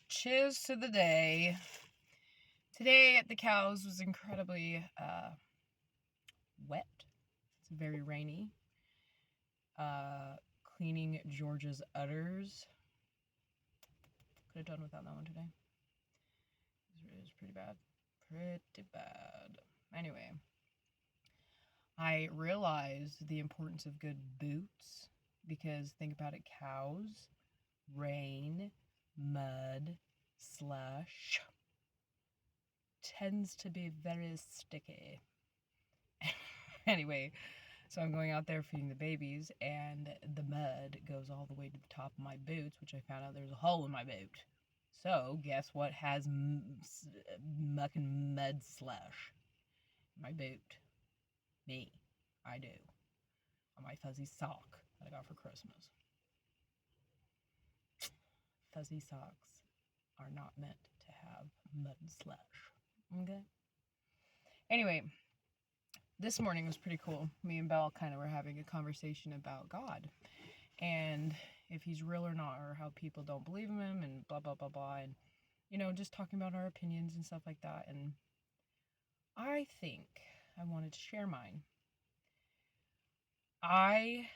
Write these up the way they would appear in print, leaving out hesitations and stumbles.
Cheers to the day. Today at the cows was incredibly wet. It's very rainy. Cleaning Georgia's udders. Could have done without that one today. It was pretty bad. Pretty bad. Anyway, I realized the importance of good boots because think about it, cows, rain, mud, slush tends to be very sticky. Anyway, so I'm going out there feeding the babies, and the mud goes all the way to the top of my boots, which I found out there's a hole in my boot. So, guess what has muck and mud slush? My boot. Me. I do. On my fuzzy sock that I got for Christmas. Fuzzy socks are not meant to have mud slush. Okay? Anyway, this morning was pretty cool. Me and Belle kind of were having a conversation about God and if he's real or not, or how people don't believe in him and blah, blah, blah, blah. And, just talking about our opinions and stuff like that. And I think I wanted to share mine. I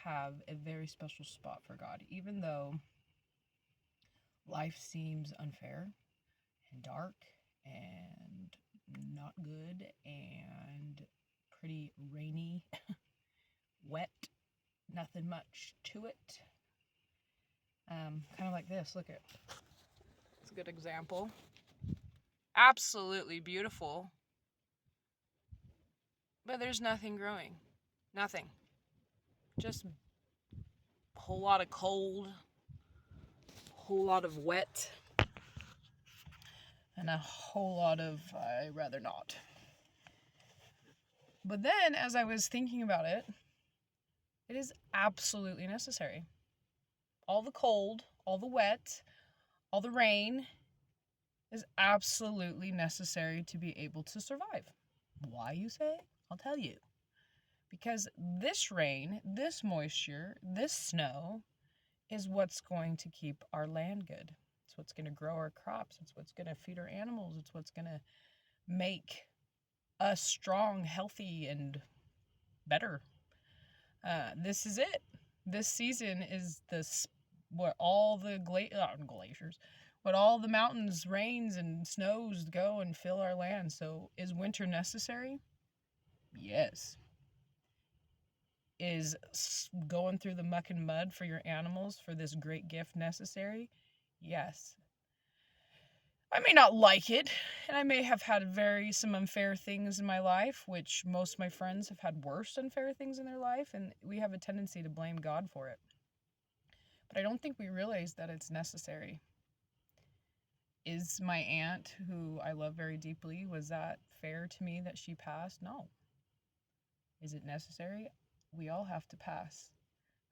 have a very special spot for God, even though life seems unfair and dark and not good and pretty rainy, wet, nothing much to it. Kind of like this. Look at it. It's a good example. Absolutely beautiful. But there's nothing growing. Nothing. Just a whole lot of cold, a whole lot of wet, and a whole lot of I'd rather not. But then, as I was thinking about it, it is absolutely necessary. All the cold, all the wet, all the rain is absolutely necessary to be able to survive. Why, you say? I'll tell you. Because this rain, this moisture, this snow is what's going to keep our land good. It's what's going to grow our crops. It's what's going to feed our animals. It's what's going to make us strong, healthy, and better. This is it. This season is where all the glaciers, what all the mountains, rains, and snows go and fill our land. So is winter necessary? Yes. Is going through the muck and mud for your animals for this great gift necessary? Yes. I may not like it, and I may have had some unfair things in my life, which most of my friends have had worse unfair things in their life, and we have a tendency to blame God for it. But I don't think we realize that it's necessary. Is my aunt, who I love very deeply, was that fair to me that she passed? No. Is it necessary? We all have to pass.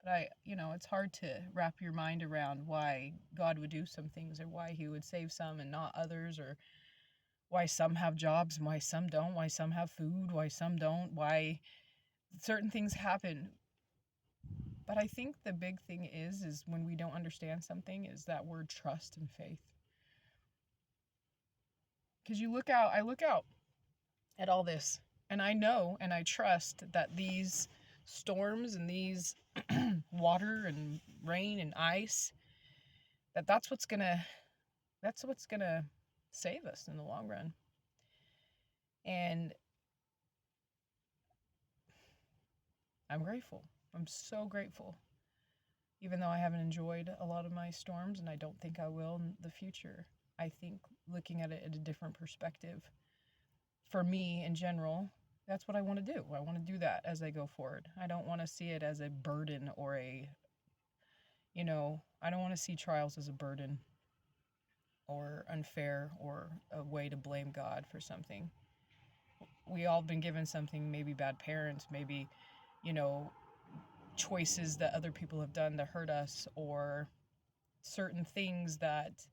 But it's hard to wrap your mind around why God would do some things or why he would save some and not others, or why some have jobs and why some don't, why some have food, why some don't, why certain things happen. But I think the big thing is when we don't understand something is that word trust and faith. Because I look out at all this, and I know and I trust that these storms and these water and rain and ice, that's what's gonna save us in the long run. And I'm grateful. I'm so grateful. Even though I haven't enjoyed a lot of my storms, and I don't think I will in the future, I think looking at it at a different perspective, for me in general, that's what I want to do. I want to do that as I go forward. I don't want to see it as a burden or I don't want to see trials as a burden or unfair or a way to blame God for something. We all been given something, maybe bad parents, maybe, choices that other people have done to hurt us, or certain things that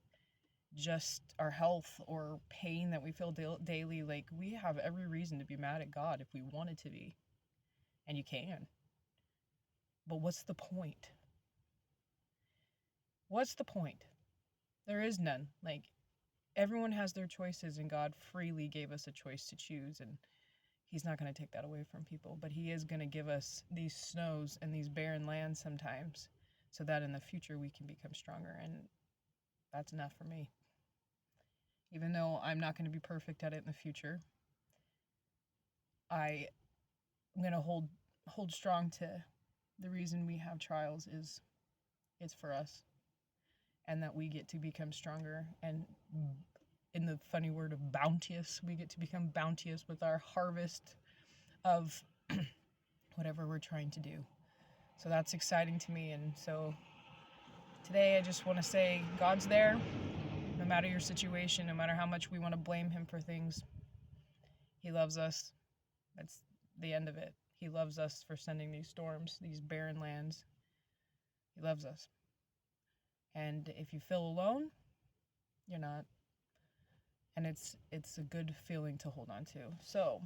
just our health or pain that we feel daily. Like, we have every reason to be mad at God if we wanted to be. And you can. But what's the point? what's the point? There is none. Like, everyone has their choices, and God freely gave us a choice to choose, and He's not going to take that away from people, but He is going to give us these snows and these barren lands sometimes so that in the future we can become stronger, and that's enough for me. Even though I'm not going to be perfect at it in the future, I'm going to hold strong to the reason we have trials is it's for us, and that we get to become stronger, and in the funny word of bounteous, we get to become bounteous with our harvest of whatever we're trying to do. So that's exciting to me. And so today I just want to say God's there no matter your situation, no matter how much we want to blame Him for things. He loves us. That's the end of it. He loves us for sending these storms, these barren lands. He loves us. And if you feel alone, you're not. And it's a good feeling to hold on to. So,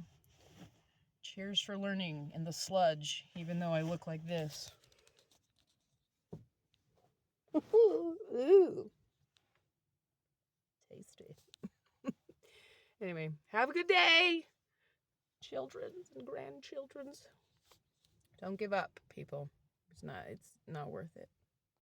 cheers for learning in the sludge, even though I look like this. Ooh. Tasty. Anyway, have a good day, children's and grandchildren's. Don't give up, people. It's not worth it.